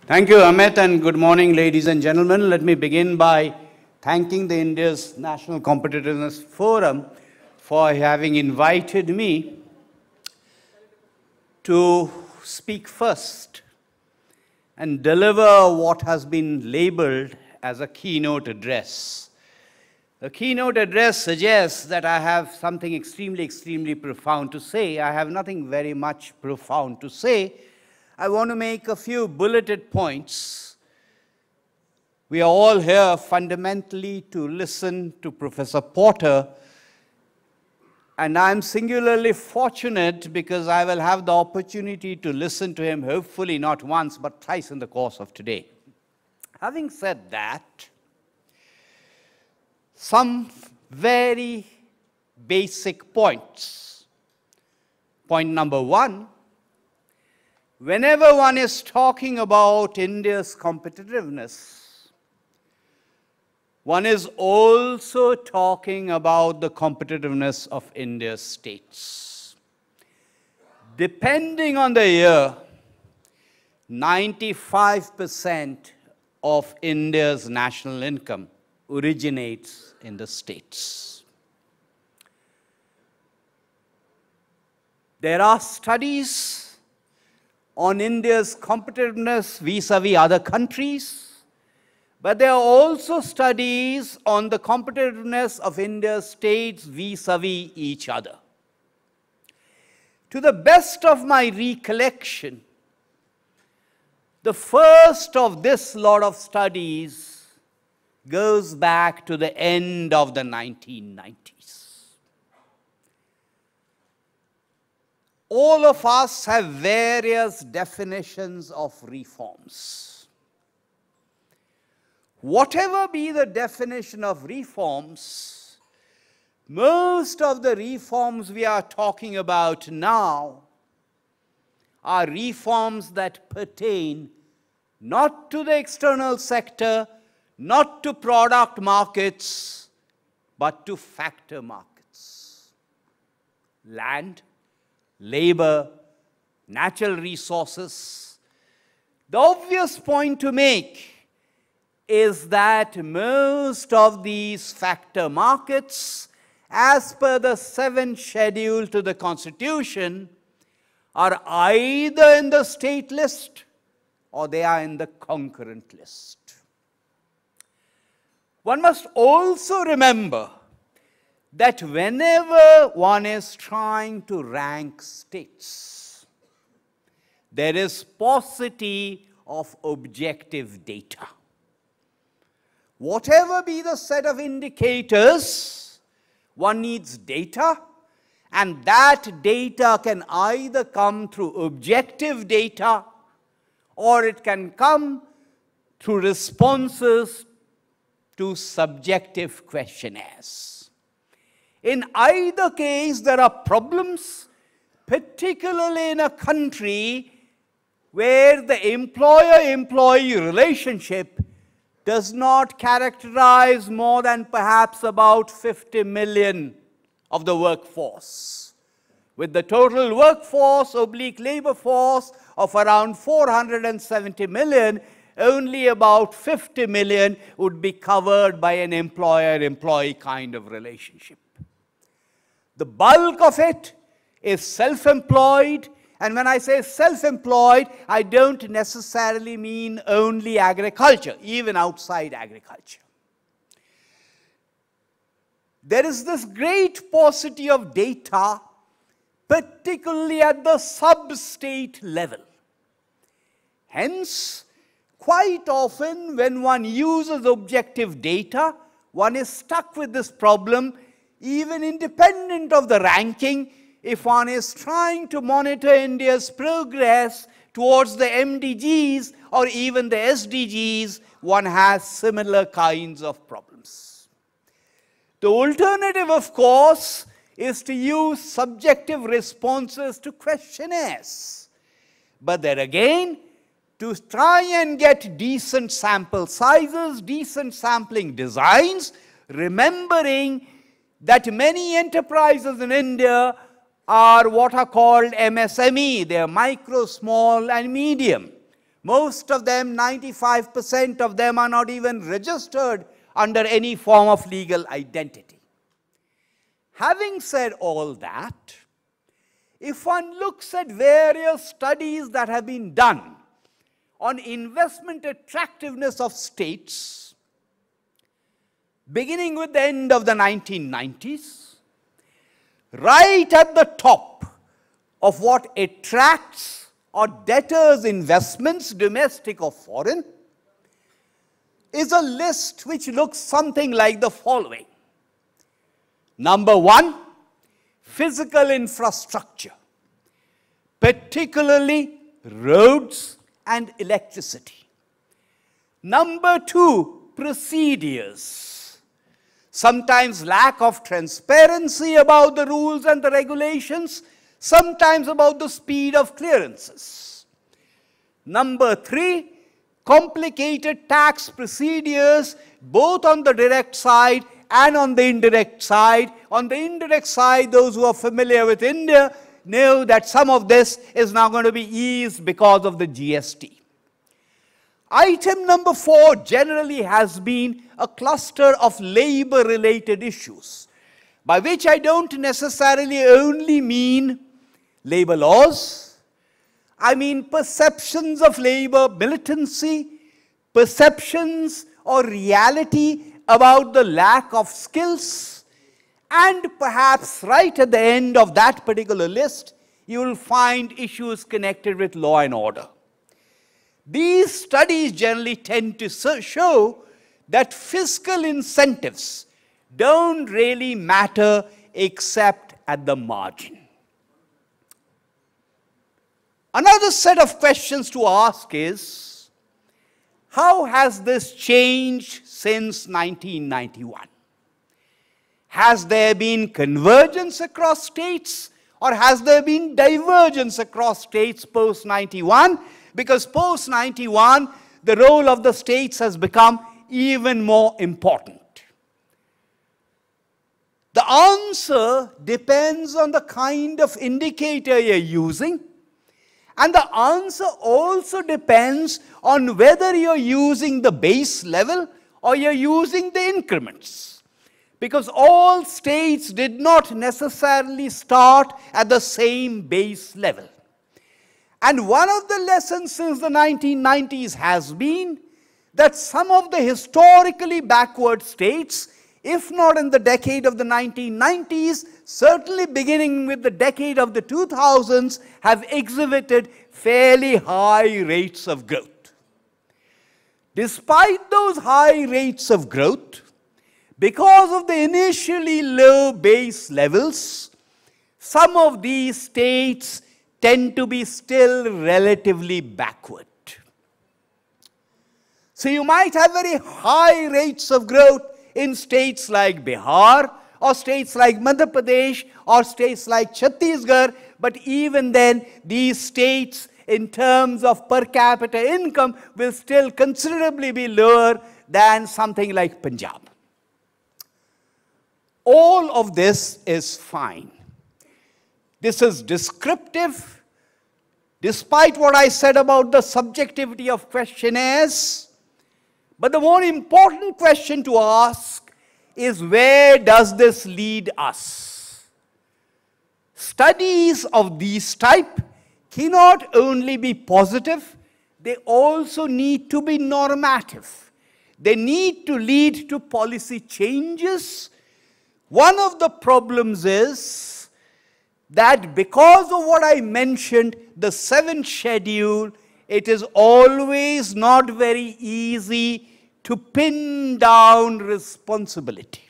Thank you, Amit, and good morning, ladies and gentlemen. Let me begin by thanking the India's National Competitiveness Forum for having invited me to speak first and deliver what has been labeled as a keynote address. The keynote address suggests that I have something extremely profound to say. I have nothing very much profound to say. I want to make a few bulleted points. We are all here fundamentally to listen to Professor Porter, and I'm singularly fortunate because I will have the opportunity to listen to him, hopefully not once, but twice in the course of today. Having said that, some very basic points. Point number one, whenever one is talking about India's competitiveness, one is also talking about the competitiveness of India's states. Depending on the year, 95% of India's national income originates in the states. There are studies on India's competitiveness vis-à-vis other countries, but there are also studies on the competitiveness of India's states vis-à-vis each other. To the best of my recollection, the first of this lot of studies goes back to the end of the 1990s. All of us have various definitions of reforms. Whatever be the definition of reforms, most of the reforms we are talking about now are reforms that pertain not to the external sector, not to product markets, but to factor markets. Land, labor, natural resources. The obvious point to make is that most of these factor markets, as per the 7th schedule to the Constitution, are either in the state list or they are in the concurrent list. One must also remember that whenever one is trying to rank states, there is paucity of objective data. Whatever be the set of indicators, one needs data, and that data can either come through objective data or it can come through responses to subjective questionnaires. In either case, there are problems, particularly in a country where the employer-employee relationship does not characterize more than perhaps about 50 million of the workforce. With the total workforce / labor force of around 470 million, only about 50 million would be covered by an employer-employee kind of relationship. The bulk of it is self-employed, and when I say self-employed, I don't necessarily mean only agriculture, even outside agriculture. There is this great paucity of data, particularly at the sub-state level. Hence, quite often when one uses objective data, one is stuck with this problem, even independent of the ranking, if one is trying to monitor India's progress towards the MDGs or even the SDGs, one has similar kinds of problems. The alternative, of course, is to use subjective responses to questionnaires. But there again, to try and get decent sample sizes, decent sampling designs, remembering that many enterprises in India are what are called MSME. They are micro, small, and medium. Most of them, 95% of them, are not even registered under any form of legal identity. Having said all that, if one looks at various studies that have been done on investment attractiveness of states, beginning with the end of the 1990s, right at the top of what attracts or deters investments, domestic or foreign, is a list which looks something like the following. Number one, physical infrastructure, particularly roads and electricity. Number two, procedures. Sometimes lack of transparency about the rules and the regulations, sometimes about the speed of clearances. Number three, complicated tax procedures, both on the direct side and on the indirect side. On the indirect side, those who are familiar with India know that some of this is now going to be eased because of the GST. Item number four generally has been a cluster of labor-related issues, by which I don't necessarily only mean labor laws. I mean perceptions of labor militancy, perceptions or reality about the lack of skills, and perhaps right at the end of that particular list, you will find issues connected with law and order. These studies generally tend to show that fiscal incentives don't really matter except at the margin. Another set of questions to ask is, how has this changed since 1991? Has there been convergence across states, or has there been divergence across states post-91? Because post-91, the role of the states has become even more important. The answer depends on the kind of indicator you're using, and the answer also depends on whether you're using the base level or you're using the increments. Because all states did not necessarily start at the same base level. And one of the lessons since the 1990s has been that some of the historically backward states, if not in the decade of the 1990s, certainly beginning with the decade of the 2000s, have exhibited fairly high rates of growth. Despite those high rates of growth, because of the initially low base levels, some of these states tend to be still relatively backward. So you might have very high rates of growth in states like Bihar, or states like Madhya Pradesh, or states like Chhattisgarh, but even then, these states, in terms of per capita income, will still considerably be lower than something like Punjab. All of this is fine. This is descriptive, despite what I said about the subjectivity of questionnaires. But the more important question to ask is, where does this lead us? Studies of this type cannot only be positive, they also need to be normative. They need to lead to policy changes. One of the problems is that because of what I mentioned, the 7th schedule, it is always not very easy to pin down responsibility.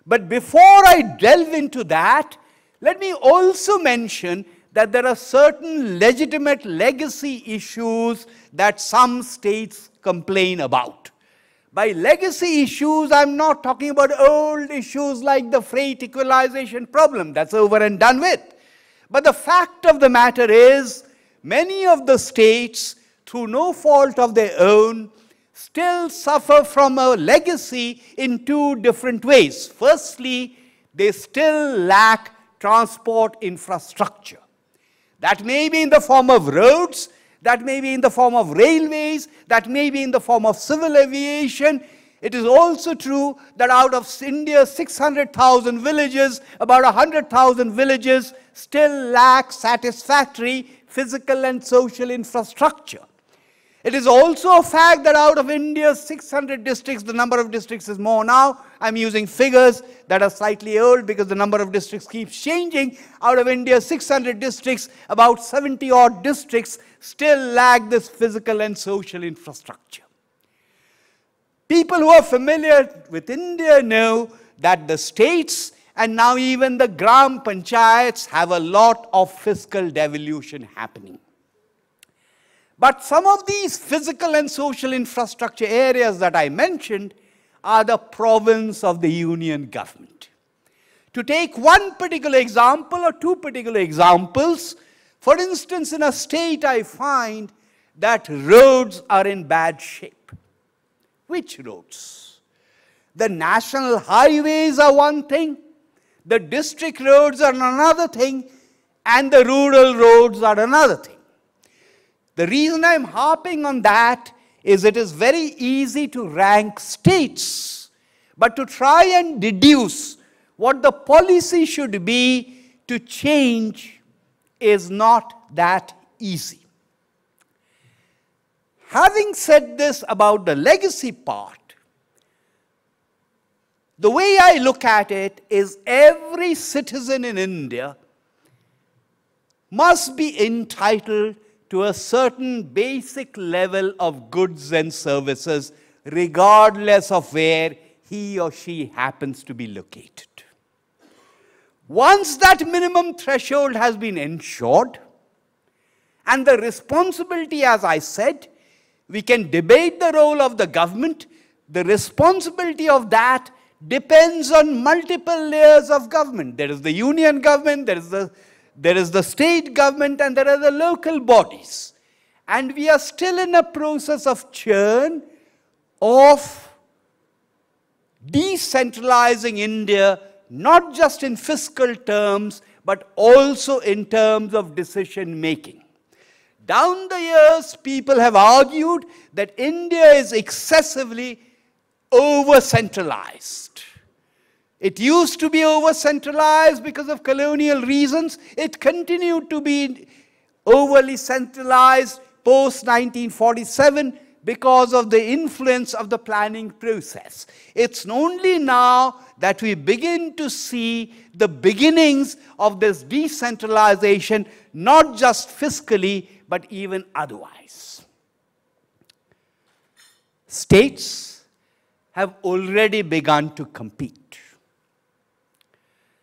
But before I delve into that, let me also mention that there are certain legitimate legacy issues that some states complain about. By legacy issues, I'm not talking about old issues like the freight equalization problem. That's over and done with. But the fact of the matter is, many of the states, through no fault of their own, still suffer from a legacy in two different ways. Firstly, they still lack transport infrastructure. That may be in the form of roads, that may be in the form of railways, that may be in the form of civil aviation. It is also true that out of India's 600,000 villages, about 100,000 villages still lack satisfactory physical and social infrastructure. It is also a fact that out of India's 600 districts, the number of districts is more now. I'm using figures that are slightly old because the number of districts keeps changing. Out of India's 600 districts, about 70 odd districts still lack this physical and social infrastructure. People who are familiar with India know that the states and now even the gram panchayats have a lot of fiscal devolution happening. But some of these physical and social infrastructure areas that I mentioned are the province of the union government. To take one particular example or two particular examples, for instance, in a state I find that roads are in bad shape. Which roads? The national highways are one thing, the district roads are another thing, and the rural roads are another thing. The reason I'm harping on that is it is very easy to rank states, but to try and deduce what the policy should be to change is not that easy. Having said this about the legacy part, the way I look at it is every citizen in India must be entitled to a certain basic level of goods and services, regardless of where he or she happens to be located. Once that minimum threshold has been ensured, and the responsibility, as I said, we can debate the role of the government, the responsibility of that depends on multiple layers of government. There is the union government, there is the state government, and there are the local bodies. And we are still in a process of churn of decentralizing India, not just in fiscal terms, but also in terms of decision making. Down the years, people have argued that India is excessively over-centralized. It used to be over-centralized because of colonial reasons. It continued to be overly centralized post-1947 because of the influence of the planning process. It's only now that we begin to see the beginnings of this decentralization, not just fiscally, but even otherwise. States have already begun to compete.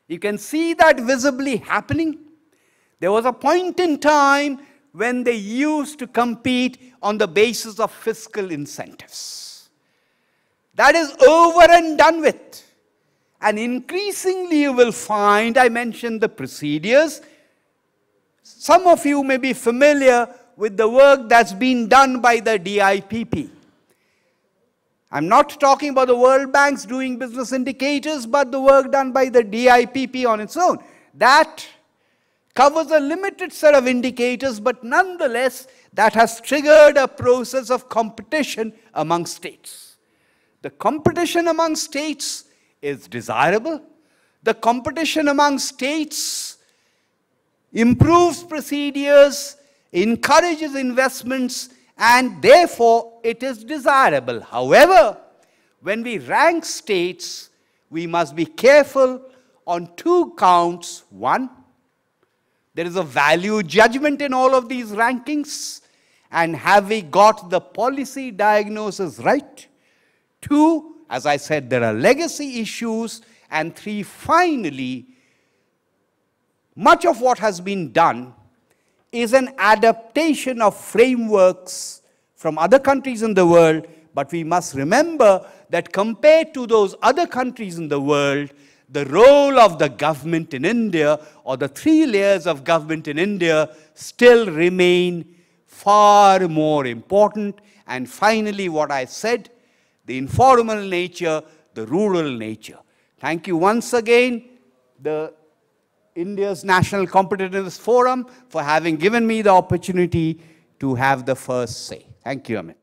You can see that visibly happening. There was a point in time when they used to compete on the basis of fiscal incentives. That is over and done with. And increasingly you will find, I mentioned the procedures. Some of you may be familiar with the work that's been done by the DIPP. I'm not talking about the World Bank's doing business indicators, but the work done by the DIPP on its own. That covers a limited set of indicators, but nonetheless, that has triggered a process of competition among states. The competition among states is desirable. The competition among states improves procedures, encourages investments, and therefore it is desirable. However, when we rank states, we must be careful on two counts. One, there is a value judgment in all of these rankings, and have we got the policy diagnosis right? Two, as I said, there are legacy issues. And three, finally, much of what has been done is an adaptation of frameworks from other countries in the world, but we must remember that compared to those other countries in the world, the role of the government in India, or the three layers of government in India, still remain far more important. And finally, what I said, the informal nature, the rural nature. Thank you once again, the India's National Competitiveness Forum, for having given me the opportunity to have the first say. Thank you, Amit.